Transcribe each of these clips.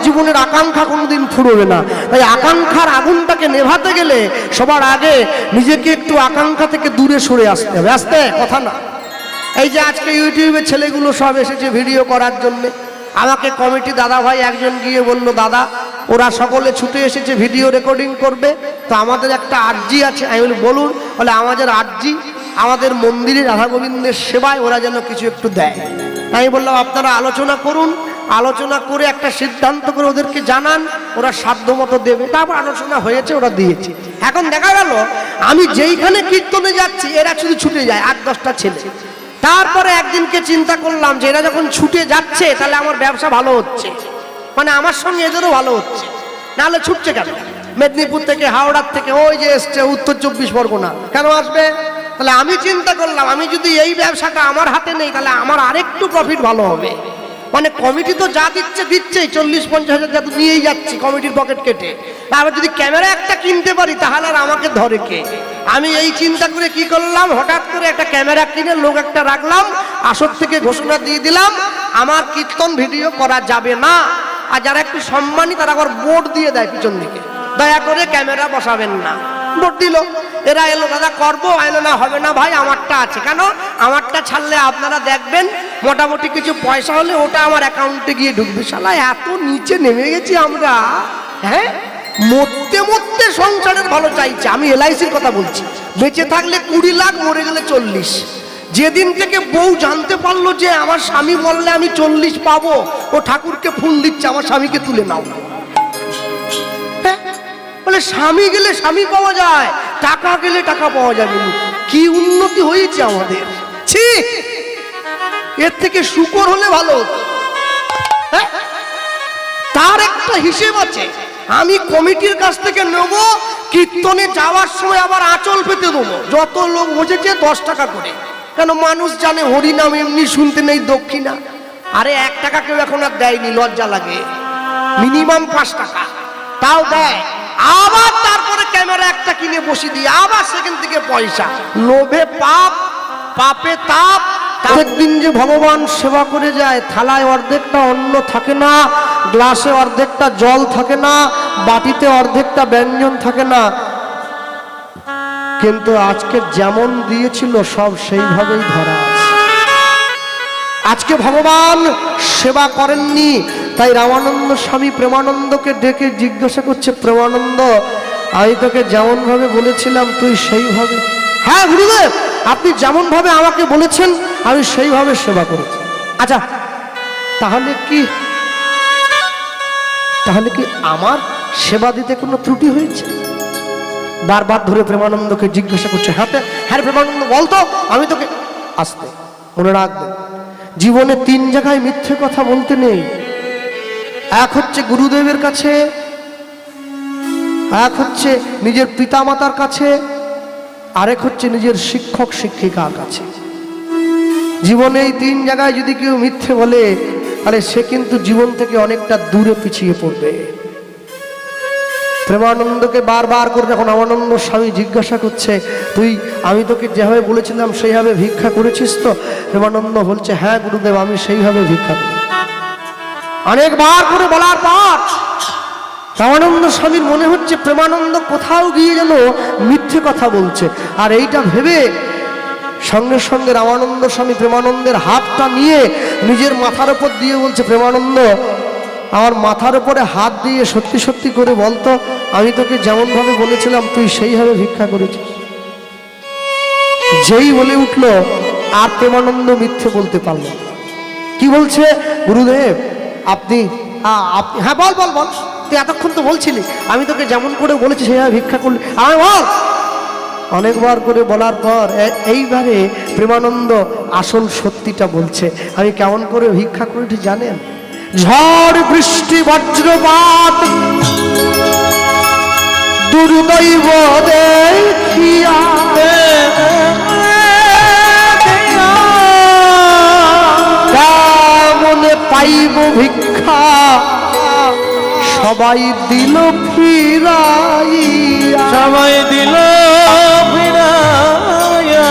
জীবনের আকাঙ্ক্ষা কোনোদিন ফুরবে না। তাই আকাঙ্ক্ষার আগুনটাকে নেভাতে গেলে সবার আগে নিজেকে একটু আকাঙ্ক্ষা থেকে দূরে সরে আসতে হবে। আসতে কথা না। এই যে আজকে ইউটিউবে ছেলেগুলো সব এসেছে ভিডিও করার জন্যে, আমাকে কমিটি দাদা ভাই একজন গিয়ে বলল, দাদা ওরা সকলে ছুটে এসেছে ভিডিও রেকর্ডিং করবে, তো আমাদের একটা আর্জি আছে। আমি বলি বলুন। বলে আমাদের আর্জি, আমাদের মন্দিরে রাধা গোবিন্দের সেবায় ওরা যেন কিছু একটু দেয়। আমি বললাম আপনারা আলোচনা করুন, আলোচনা করে একটা সিদ্ধান্ত করে ওদেরকে জানান, ওরা সাধ্য মতো দেবে। তারপর আলোচনা হয়েছে, ওরা দিয়েছে। এখন দেখা গেল আমি যেইখানে কীর্তনে যাচ্ছি এরা শুধু ছুটে যায় 8-10টা ছেলে। তারপরে একদিনকে চিন্তা করলাম যে এরা যখন ছুটে যাচ্ছে তাহলে আমার ব্যবসা ভালো হচ্ছে, মানে আমার সঙ্গে এদেরও ভালো হচ্ছে, নাহলে ছুটছে কেন? মেদিনীপুর থেকে, হাওড়ার থেকে, ওই যে এসছে উত্তর 24 পরগনা, কেন আসবে? তাহলে আমি চিন্তা করলাম আমি যদি এই ব্যবসাটা আমার হাতে নেই তাহলে আমার আরেকটু প্রফিট ভালো হবে। মানে কমিটি তো যা দিচ্ছে দিচ্ছেই, 40-50 হাজার যা নিয়েই যাচ্ছি কমিটির পকেট কেটে। আবার যদি ক্যামেরা একটা কিনতে পারি তাহলে আর আমাকে ধরে কে? আমি এই চিন্তা করে কি করলাম, হঠাৎ করে একটা ক্যামেরা কিনে লোক একটা রাখলাম, আসর থেকে ঘোষণা দিয়ে দিলাম আমার কীর্তন ভিডিও করা যাবে না। আর যারা একটু সম্মানী তারা আবার বোর্ড দিয়ে দেয় পিছন দিকে, দয়া করে ক্যামেরা বসাবেন না। বোর্ড দিল, এরা এলো, দাদা করবো। আইলো না, হবে না ভাই, আমারটা আছে। কেন? আমারটা ছাড়লে আপনারা দেখবেন মোটামুটি কিছু পয়সা হলে ওটা আমার অ্যাকাউন্টে গিয়ে ঢুকবে। শালা এত নিচে নেমে গেছি আমরা, হ্যাঁ? মরতে মরতে সংসারের ভালো চাইছে। আমি LICর কথা বলছি, বেঁচে থাকলে 20 লাখ, মরে গেলে 40। যেদিন থেকে বউ জানতে পারলো যে আমার স্বামী বললে আমি 40 পাবো, ও ঠাকুরকে ফুল দিচ্ছে আমার স্বামীকে তুলে নাও। বলে স্বামী গেলে স্বামী পাওয়া যায়, টাকা গেলে টাকা পাওয়া যাবে। কি উন্নতি হয়েছে আমাদের! ছি, এর থেকে শুকর হলে ভালো হতো। তার একটা হিসেব আছে, আমি কমিটির কাছ থেকে নেব, কীর্তনে যাওয়ার সময় আবার আঁচল পেতে দেবো। যত লোক বসেছে 10 টাকা করে, কেন মানুষ জানে হরিনাম এমনি শুনতে নেই দক্ষিণা। আরে 1 টাকা কেউ এখন আর দেয়নি, লজ্জা লাগে। মিনিমাম 5 টাকা তাও দেয়। আবার তারপরে ক্যামেরা একটা কিনে বসিয়ে দিই, আবার সেখান থেকে পয়সা। লোভে পাপ, পাপে তাপ। একদিন যে ভগবান সেবা করে যায়, থালায় অর্ধেকটা অন্ন থাকে না, গ্লাসে অর্ধেকটা জল থাকে না, বাটিতে অর্ধেকটা ব্যঞ্জন থাকে না, কিন্তু আজকে যেমন দিয়েছিল সব সেইভাবেই ধরা আছে। আজকে ভগবান সেবা করেননি, তাই রামানন্দ স্বামী প্রেমানন্দকে ডেকে জিজ্ঞাসা করছে, প্রেমানন্দ আমি তোকে যেমন ভাবে বলেছিলাম তুই সেইভাবে? হ্যাঁ গুরুদেব, আপনি যেমন ভাবে আমাকে বলেছেন আমি সেইভাবে সেবা করেছি। আচ্ছা তাহলে কি আমার সেবা দিতে কোনো ত্রুটি হয়েছে? বারবার ধরে প্রেমানন্দকে জিজ্ঞাসা করছে। হ্যাঁ প্রেমানন্দ বলতো, আমি তোকে। আসতে মনে রাখবে, জীবনে 3 জায়গায় মিথ্যে কথা বলতে নেই। এক হচ্ছে গুরুদেবের কাছে, এক হচ্ছে নিজের পিতামাতার কাছে, আরেক হচ্ছে নিজের শিক্ষক শিক্ষিকার কাছে। জীবনে এই 3 জায়গায় যদি কেউ মিথ্যে বলে তাহলে সে কিন্তু জীবন থেকে অনেকটা দূরে পিছিয়ে পড়বে। প্রেমানন্দকে বারবার করে যখন রামানন্দ স্বামী জিজ্ঞাসা করছে, আমি তোকে যেভাবে বলেছিলাম সেইভাবে ভিক্ষা করেছিস তো? প্রেমানন্দ বলছে, হ্যাঁ গুরুদেব আমি সেইভাবে ভিক্ষা করি। অনেকবার করে বলার পর রামানন্দ স্বামীর মনে হচ্ছে প্রেমানন্দ কোথাও গিয়ে যেন মিথ্যে কথা বলছে। আর এইটা ভেবে সঙ্গে সঙ্গে রামানন্দ স্বামী প্রেমানন্দের হাতটা নিয়ে নিজের মাথার উপর দিয়ে বলছে, প্রেমানন্দ আমার মাথার উপরে হাত দিয়ে সত্যি সত্যি করে বলতো, আমি তোকে যেমন ভাবে বলেছিলাম তুই সেইভাবে ভিক্ষা করেছিস? যেই বলে উঠল আর প্রেমানন্দ মিথ্যে বলতে পারল। কি বলছে? গুরুদেব আপনি হ্যাঁ বল বল বল, তুই এতক্ষণ তো বলছিলি আমি তোকে যেমন করে বলেছি সেইভাবে ভিক্ষা করলি, আমার বল। অনেকবার করে বলার পর এইবারে প্রেমানন্দ আসল সত্যিটা বলছে। আমি কেমন করে ভিক্ষা করেছি জানেন? ঝড় বৃষ্টি বজ্রপাত দুর্দৈব দেখিয়া কেমনে পাইব ভিক্ষা, সবাই দিল ফিরাইয়া, সবাই দিল ফিরাইয়া।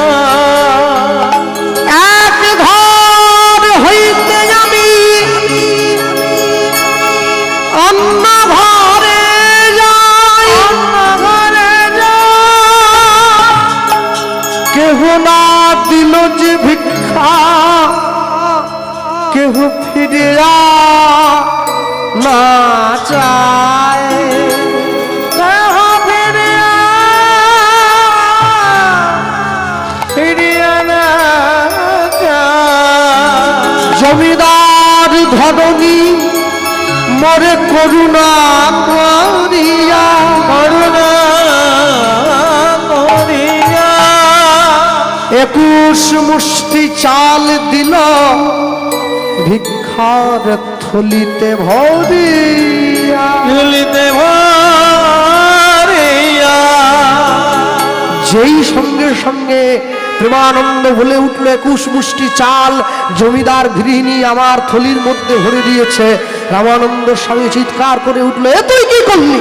এক ঘর হইতে আমি যে ভিক্ষা কেহ ফিরিয়া না চায়, কেহ ফিরিয়া না চায়। জমিদার ধরনী মরে করুণা করিয়া, করুণা করিয়া 21 মুষ্টি চাল দিল ভিক্ষার থলিতে ভরিয়া, থলিতে ভরিয়া। যেই সঙ্গে সঙ্গে প্রেমানন্দ বলে উঠল 21 মুষ্টি চাল জমিদার গৃহিণী আমার থলির মধ্যে ভরে দিয়েছে। রামানন্দ স্বামী চিৎকার করে উঠল, এ তুই কি করলি?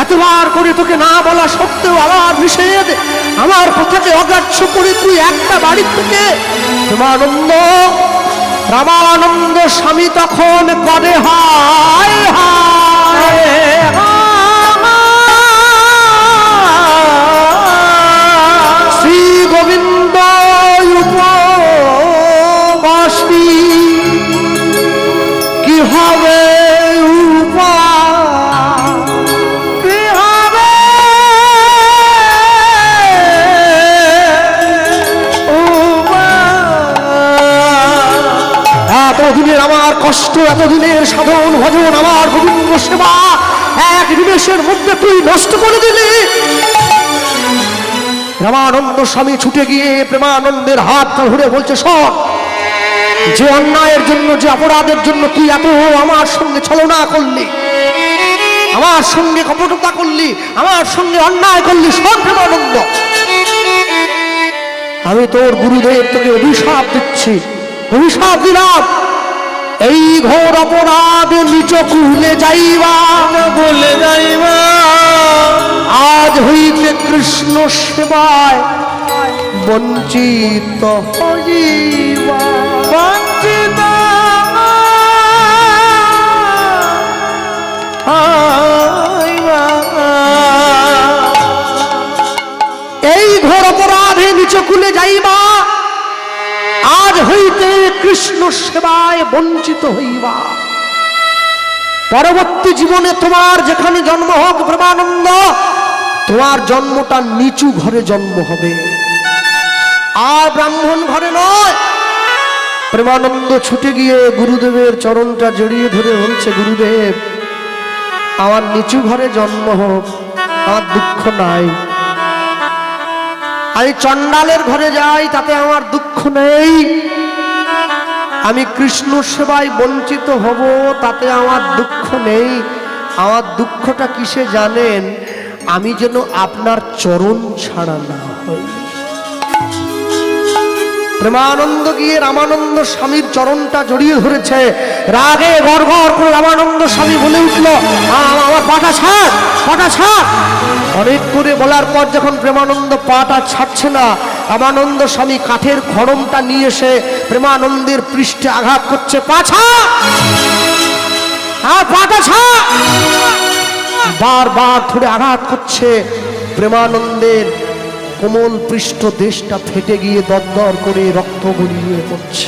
এতবার করে তোকে না বলা সত্ত্বেও আবার নিষেধ, আমার কথাকে অগ্রাহ্য করে তুই একটা বাড়ির থেকে। রামানন্দ স্বামী তখন করে হায় হায়, শ্রী গোবিন্দ উপবাসী কি হবে এতদিনের আমার কষ্ট, এতদিনের সাধন ভজন, আমার গোবিন্দ সেবা এক নিমেষের মধ্যে তুই নষ্ট করে দিলি। রামানন্দ স্বামী ছুটে গিয়ে প্রেমানন্দের হাত ধরে বলছে, শোন, যে অন্যায়ের জন্য, যে অপরাধের জন্য তুই এত আমার সঙ্গে ছলনা করলি, আমার সঙ্গে কপটতা করলি, আমার সঙ্গে অন্যায় করলি, শোন প্রেমানন্দ, আমি তোর গুরুদেব তোকে অভিশাপ দিচ্ছি, অভিশাপ দিলাম, এই ঘোর অপরাধ নিচ কুলে যাইবা, বলে যাইবা, আজ হইতে কৃষ্ণ সেবায় বঞ্চিত হইবা, বঞ্চিত হইবা। এই ঘোর অপরাধে নিচ কুলে যাইবা, আজ হইতে কৃষ্ণ সেবায় বঞ্চিত হইবা। পরবর্তী জীবনে তোমার যেখানে জন্ম হোক প্রেমানন্দ, তোমার জন্মটা নিচু ঘরে জন্ম হবে, আর ব্রাহ্মণ ঘরে নয়। প্রেমানন্দ ছুটে গিয়ে গুরুদেবের চরণটা জড়িয়ে ধরে বলছে, গুরুদেব, আমার নিচু ঘরে জন্ম হোক, আমার দুঃখ নাই, আমি চণ্ডালের ঘরে যাই তাতে আমার দুঃখ নেই, আমি কৃষ্ণ সেবায় বঞ্চিত হব তাতে আমার দুঃখ নেই। আমার দুঃখটা কিসে জানেন? আমি যেন আপনার চরণ ছাড়া না হই। প্রেমানন্দ গিয়ে রামানন্দ স্বামীর চরণটা জড়িয়ে ধরেছে, রাগে গড়গড় করে রামানন্দ স্বামী বলে উঠল, আমার পাটা ছাড়, পাটা ছাড়। অনেক করে বলার পর যখন প্রেমানন্দ পাটা ছাড়ছে না, রামানন্দ স্বামী কাঠের খড়মটা নিয়ে এসে প্রেমানন্দের পৃষ্ঠে আঘাত করছে, পাছা আর পাটা ছাড়, বারবার ধরে আঘাত করছে। প্রেমানন্দের কোমল পৃষ্ঠ দেশটা ফেটে গিয়ে দরদর করে রক্ত গড়িয়ে পড়ছে।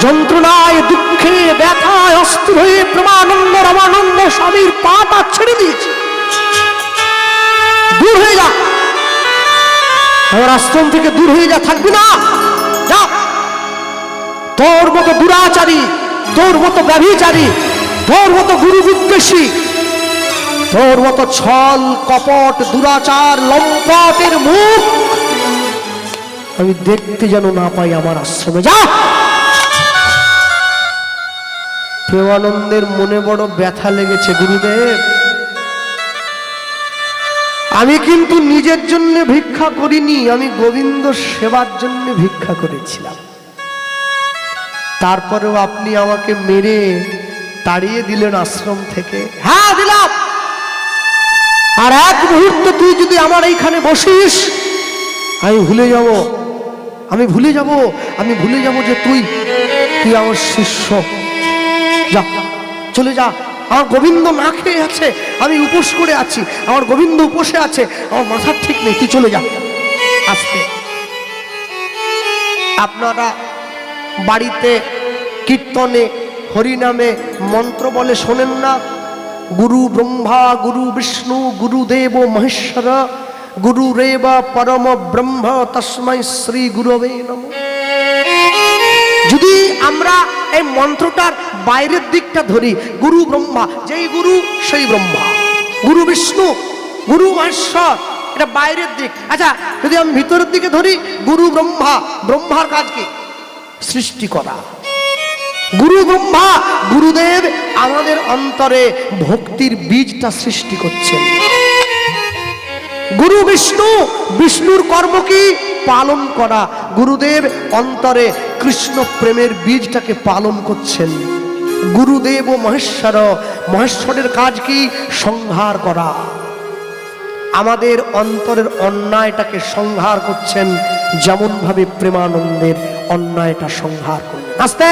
যন্ত্রণায়, দুঃখে, ব্যথায় অস্থির হয়ে প্রেমানন্দ রামানন্দ স্বামীর পাটা ছেড়ে দিয়েছে। দূর হয়ে যা, আমার আশ্রম থেকে দূর হয়ে যা, থাকবি না, যা। তোর মতো দুরাচারী, তোর মতো ব্যভিচারী, তোর মতো গুরু বিদ্বেষী, তোর মতো ছল কপট দুরাচার লম্পটের মুখ আমি দেখতে যেন না পাই আমার আশ্রমে, যা। প্রেমানন্দের মনে বড় ব্যথা লেগেছে, গুরুদেব, আমি কিন্তু নিজের জন্য ভিক্ষা করিনি, আমি গোবিন্দ সেবার জন্য ভিক্ষা করেছিলাম। তারপরেও আপনি আমাকে মেরে তাড়িয়ে দিলেন আশ্রম থেকে। হ্যাঁ দিলাম, আর এক মুহূর্ত তুই যদি আমার এইখানে বসিস, আমি ভুলে যাব, আমি ভুলে যাব, আমি ভুলে যাব যে তুই আমার শিষ্য। যা, চলে যা, আমার গোবিন্দ না খেয়ে আছে, আমি উপোস করে আছি, আমার গোবিন্দ উপোসে আছে, আমার মাথার ঠিক নেই, তুই চলে যা। আসতে আপনারা বাড়িতে কীর্তনে হরিনামে মন্ত্র বলে শোনেন না? গুরু ব্রহ্মা গুরু বিষ্ণু গুরুদেব মহেশ্বর গুরুরেব পরম ব্রহ্ম তস্मै শ্রী গুরবে নমঃ। যদি আমরা এই মন্ত্রটার বাইরের দিকটা ধরি, গুরু ব্রহ্মা, যেই গুরু সেই ব্রহ্মা, গুরু বিষ্ণু গুরু মহেশ্বর, এটা বাইরের দিক। আচ্ছা, যদি আমি ভিতরের দিকে ধরি, গুরু ব্রহ্মা, ব্রহ্মার কাজ কি? সৃষ্টি করা। গুরু ব্রহ্মা গুরুদেব আমাদের অন্তরে ভক্তির বীজটা সৃষ্টি করছেন। গুরু বিষ্ণু, বিষ্ণুর কর্ম কি? পালন করা। গুরুদেব অন্তরে কৃষ্ণ প্রেমের বীজটাকে পালন করছেন। গুরুদেব ও মহেশ্বর, মহেশ্বরের কাজ কি? সংহার করা। আমাদের অন্তরের অন্যায়টাকে সংহার করছেন, যেমন ভাবে প্রেমানন্দের অন্যায়টা সংহার করলেন। আস্তে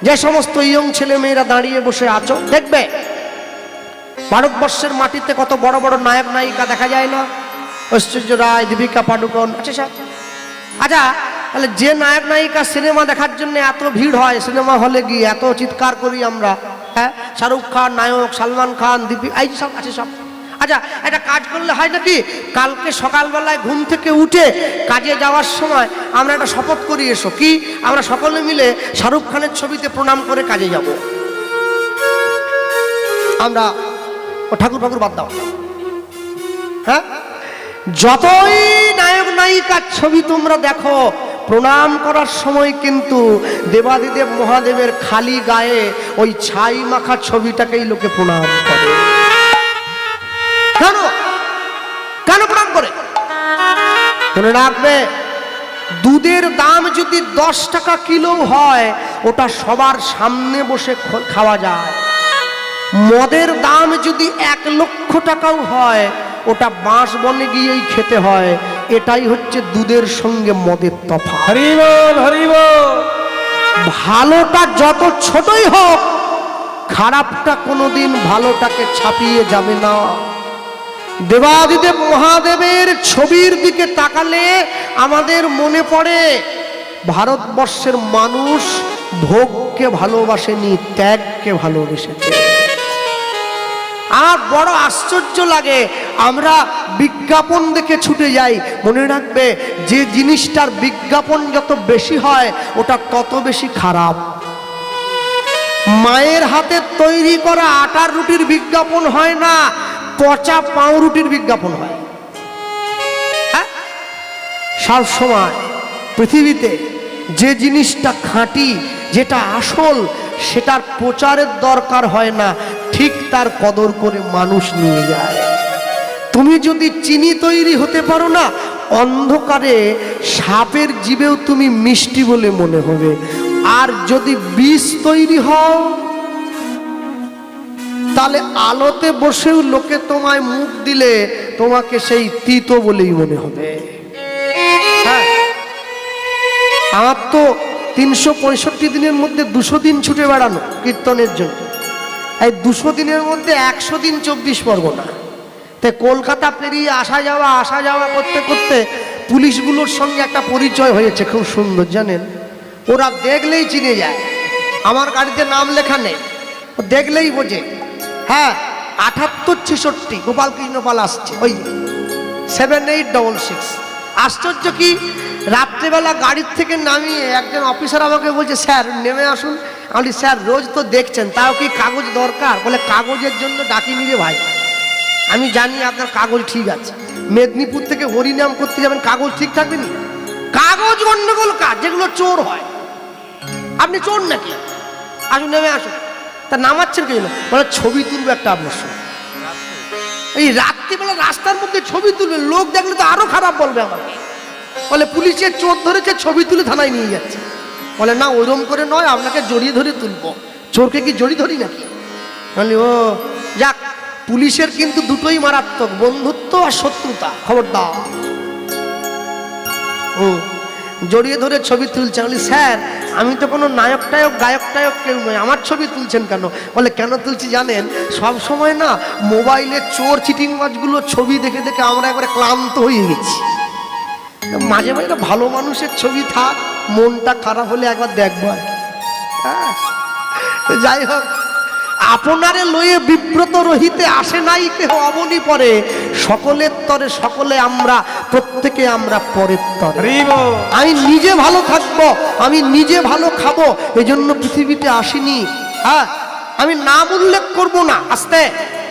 যে সমস্ত ইয়ং ছেলে মেয়েরা দাঁড়িয়ে বসে আছো, দেখবে ভারতবর্ষের মাটিতে কত বড় বড় নায়ক নায়িকা দেখা যায় না? ঐশ্বর্য রায়, দীপিকা পাডুকোন। আচ্ছা, তাহলে যে নায়ক নায়িকা সিনেমা দেখার জন্য এত ভিড় হয়, সিনেমা হলে গিয়ে এত চিৎকার করি আমরা, হ্যাঁ, শাহরুখ খান নায়ক, সালমান খান, দীপিকা, এই সব আছে সব। আচ্ছা, একটা কাজ করলে হয় নাকি? কালকে সকালবেলায় ঘুম থেকে উঠে কাজে যাওয়ার সময় আমরা একটা শপথ করি, এসো কি আমরা সকলে মিলে শাহরুখ খানের ছবিতে প্রণাম করে কাজে যাব। আমরা ও ঠাকুর ঠাকুর বাদ দাও, হ্যাঁ, যতই নায়ক নায়িকার ছবি তোমরা দেখো, প্রণাম করার সময় কিন্তু দেবাদিদেব মহাদেবের খালি গায়ে ওই ছাই মাখা ছবিটাকেই লোকে প্রণাম করে। কেন কেন প্রণাম করে? মনে রাখবে, দুধের দাম যদি 10 টাকা কিলো হয়, ওটা সবার সামনে বসে খাওয়া যায়। মদের দাম যদি 1 লক্ষ টাকাও হয়, ওটা বাঁশ বনে গিয়েই খেতে হয়। এটাই হচ্ছে দুধের সঙ্গে মদের তফাৎ। হরি বল, হরি বল। ভালোটা যত ছোটই হোক, খারাপটা কোনোদিন ভালোটাকে ছাপিয়ে যাবে না। দেবাদিদেব মহাদেবের ছবির দিকে তাকালে আমাদের মনে পড়ে ভারতবর্ষের মানুষ ভোগকে ভালোবাসেনি, ত্যাগকে ভালোবেসেছে। আর বড় আশ্চর্য লাগে, আমরা বিজ্ঞাপন দেখে ছুটে যাই। মনে রাখবে, যে জিনিসটার বিজ্ঞাপন যত বেশি হয়, ওটা তত বেশি খারাপ। মায়ের হাতে তৈরি করা আটার রুটির বিজ্ঞাপন হয় না, পচা পাউরুটির বিজ্ঞাপন হয়। হ্যাঁ, সব সময় পৃথিবীতে যে জিনিসটা খাঁটি, যেটা আসল, সেটার প্রচারের দরকার হয় না, ঠিক তার কদর করে মানুষ নিয়ে যায়। তুমি যদি চিনি তৈরি হতে পারো না, অন্ধকারে সাপের জিভেও তুমি মিষ্টি বলে মনে হবে। আর যদি বিষ তৈরি হও, তাহলে আলোতে বসেও লোকে তোমায় মুখ দিলে তোমাকে সেই তিতো বলেই মনে হবে। হ্যাঁ, আমার তো 365 দিনের মধ্যে 200 দিন ছুটে বেড়ানো কীর্তনের জন্য। এই 200 দিনের মধ্যে 100 দিন 24 পরগনা। তে কলকাতা পেরিয়ে আসা যাওয়া করতে করতে পুলিশগুলোর সঙ্গে একটা পরিচয় হয়েছে, খুব সুন্দর জানেন। ওরা দেখলেই চিনে যায়, আমার গাড়িতে নাম লেখা নেই, ও দেখলেই বোঝে। হ্যাঁ, 7866 গোপালকৃষ্ণ পাল আসছে, ওই 7866। আশ্চর্য কি, রাত্রেবেলা গাড়ির থেকে নামিয়ে একজন অফিসার আমাকে বলছে, স্যার নেমে আসুন। আমি স্যার রোজ তো দেখছেন, তাও কি কাগজ দরকার? বলে কাগজের জন্য ডাকিনি রে ভাই, আমি জানি আপনার কাগজ ঠিক আছে। মেদিনীপুর থেকে হরিনাম করতে যাবেন, কাগজ ঠিক থাকবে না? কাগজ গন্ডগোল কাজ, যেগুলো চোর হয়। আপনি চোর নাকি? আসুন, নেমে আসুন। তা নামাচ্ছেন কি জন্য? বলে ছবি তুলবে একটা আপনার সঙ্গে। এই রাত্রিবেলা রাস্তার মধ্যে ছবি তুলবে, লোক দেখলে তো আরো খারাপ বলবে আমাকে। বলে পুলিশের চোর ধরেছে, ছবি তুলে থানায় নিয়ে যাচ্ছে। বলে না, ওইরকম করে নয়, আপনাকে জড়িয়ে ধরে তুলবো। চোরকে কি জড়িয়ে ধরি নাকি? বলি ও যাক, পুলিশের কিন্তু দুটোই মারাত্মক, বন্ধুত্ব আর শত্রুতা। খবরদার। জড়িয়ে ধরে ছবি তুলছে। আমি বলি স্যার আমি তো কোনো নায়ক টায়ক গায়ক টায়ক কেউ নয়, আমার ছবি তুলছেন কেন? বলে কেন তুলছি জানেন, সব সময় না মোবাইলে চোর চিটিংবাজগুলো ছবি দেখে দেখে আমরা একবারে ক্লান্ত হয়ে গেছি। মাঝে মাঝে না ভালো মানুষের ছবি থাক, মনটা খারাপ হলে একবার দেখবো। হ্যাঁ, যাই হোক, আপনারে লয়ে বিব্রত রহিতে আসে নাই কেহ অবনী পরে, সকলের তরে সকলে আমরা, প্রত্যেকে আমরা পরের তরে। আমি নিজে ভালো থাকবো, আমি নিজে ভালো খাবো, এজন্য পৃথিবীতে আসিনি। হ্যাঁ, আমি নাম উল্লেখ করবো না। আস্তে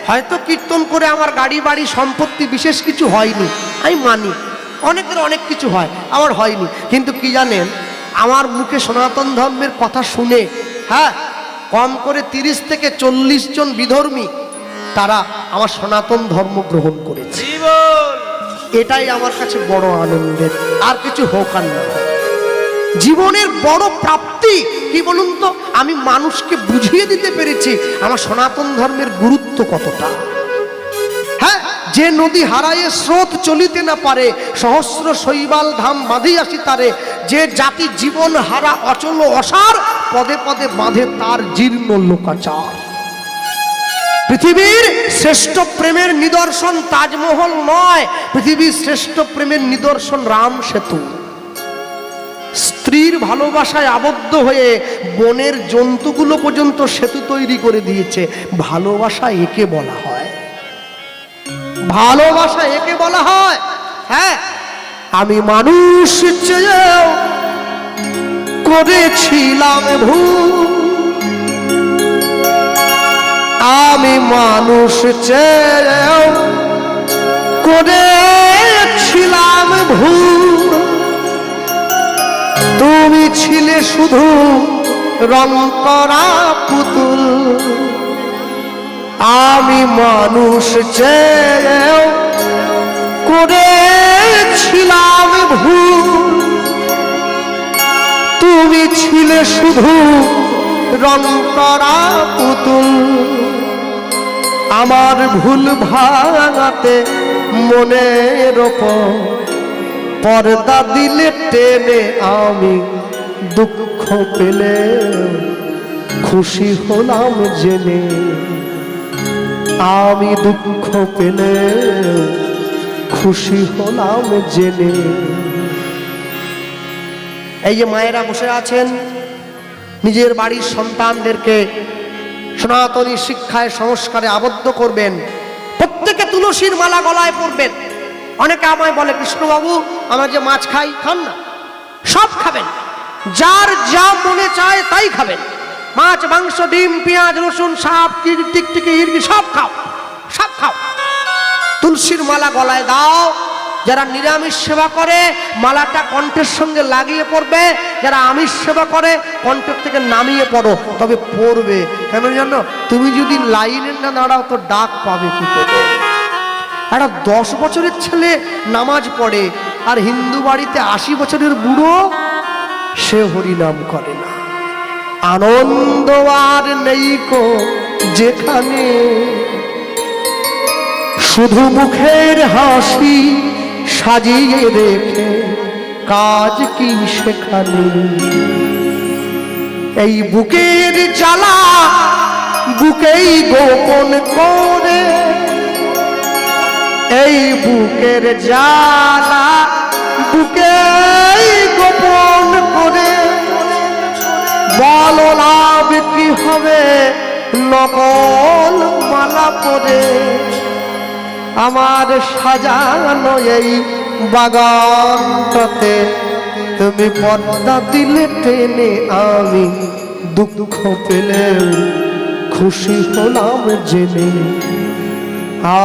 হয়তো কীর্তন করে আমার গাড়ি বাড়ি সম্পত্তি বিশেষ কিছু হয়নি, আমি মানি। অনেকের অনেক কিছু হয়, আমার হয়নি। কিন্তু কি জানেন, আমার মুখে সনাতন ধর্মের কথা শুনে হ্যাঁ কম করে 30 থেকে 40 জন বিধর্মী তারা আমার সনাতন ধর্ম গ্রহণ করেছে। এটাই আমার কাছে বড় আনন্দের, আর কিছু হোক আর না হোক। জীবনের বড় প্রাপ্তি কি বলুন তো, আমি মানুষকে বুঝিয়ে দিতে পেরেছি আমার সনাতন ধর্মের গুরুত্ব কতটা। হ্যাঁ, যে নদী হারায়ে স্রোত চলিতে না পারে, সহস্র শৈবাল ধাম বাঁধি আসি তারে। যে জাতি জীবন হারা অচল অসার, পদে পদে বাঁধে তার জীর্ণ লোকাচার। পৃথিবীর শ্রেষ্ঠ প্রেমের নিদর্শন তাজমহল নয়, পৃথিবীর শ্রেষ্ঠ প্রেমের নিদর্শন রাম সেতু। স্ত্রীর ভালোবাসায় আবদ্ধ হয়ে বনের জন্তুগুলো পর্যন্ত সেতু তৈরি করে দিয়েছে। ভালোবাসা একে বলা হয়, ভালোবাসা একে বলা হয়। হ্যাঁ, আমি মানুষ চেয়েও করেছিলাম ভুল, আমি মানুষ চেয়েও করেছিলাম ভুল। তুমি ছিলে শুধু রং করা পুতুল, আমি মানুষ চেয়েও করেছিলাম ভুল। তুমি ছিলে শুধু রং করা পুতুল, আমার ভুল ভাঙাতে মনের ওপর পর্দা দিলে টেনে। আমি দুঃখ পেলে খুশি হলাম জেনে, আমি দুঃখ পেলে খুশি হলাম জেনে। এই যে মায়েরা বসে আছেন, নিজের বাড়ির সন্তানদেরকে সনাতনী শিক্ষায় সংস্কারে আবদ্ধ করবেন। প্রত্যেকে তুলসীর মালা গলায় পরবেন। অনেকে আমায় বলে কৃষ্ণবাবু আমরা যে মাছ খাই, খান না, সব খাবেন, যার যা মনে চায় তাই খাবেন। মাছ মাংস ডিম পেঁয়াজ রসুন সাপ টিকটিকি হিরগি সব খাও, সব খাও। তুলসীর মালা গলায় দাও। যারা নিরামিষ সেবা করে মালাটা কণ্ঠের সঙ্গে লাগিয়ে পড়বে, যারা আমিষ সেবা করে কণ্ঠের থেকে নামিয়ে পড়ো, তবে পড়বে। কেন জানো, তুমি যদি লাইনে না দাঁড়াও তো ডাক পাবে কি করে? একটা 10 বছরের ছেলে নামাজ পড়ে, আর হিন্দু বাড়িতে 80 বছরের বুড়ো সে হরিনাম করে না। আনন্দ আর নেই কো যেখানে, শুধু মুখের হাসি সাজিয়ে রেখে কাজ কি সেখানে। এই বুকের জ্বালা বুকেই গোপন করে, এই বুকের জ্বালা বুকেই গোপন করে, বল লাভ কি হবে নকল মালা পরে। আমার সাজানো এই বাগানটাতে তুমি পর্দা দিলে টেনে, আমি দুঃখ পেলে খুশি হলাম জেনে,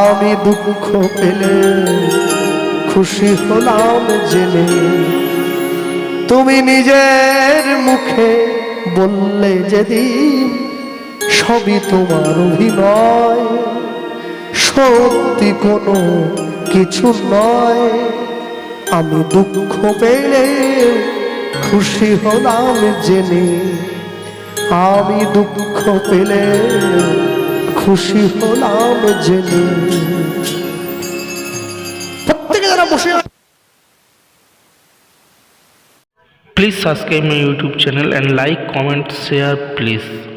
আমি দুঃখ পেলে খুশি হলাম জেনে। তুমি নিজের মুখে বললে যেদিন সবই তোমার অভিনয়, সত্যি কোনো কিছু নয়। আমি দুঃখ পেলে খুশি হলাম জেনে, আমি দুঃখ পেলে খুশি হলাম জেনে। প্রত্যেকে যারা বসে Please subscribe my YouTube channel and like, comment, share please.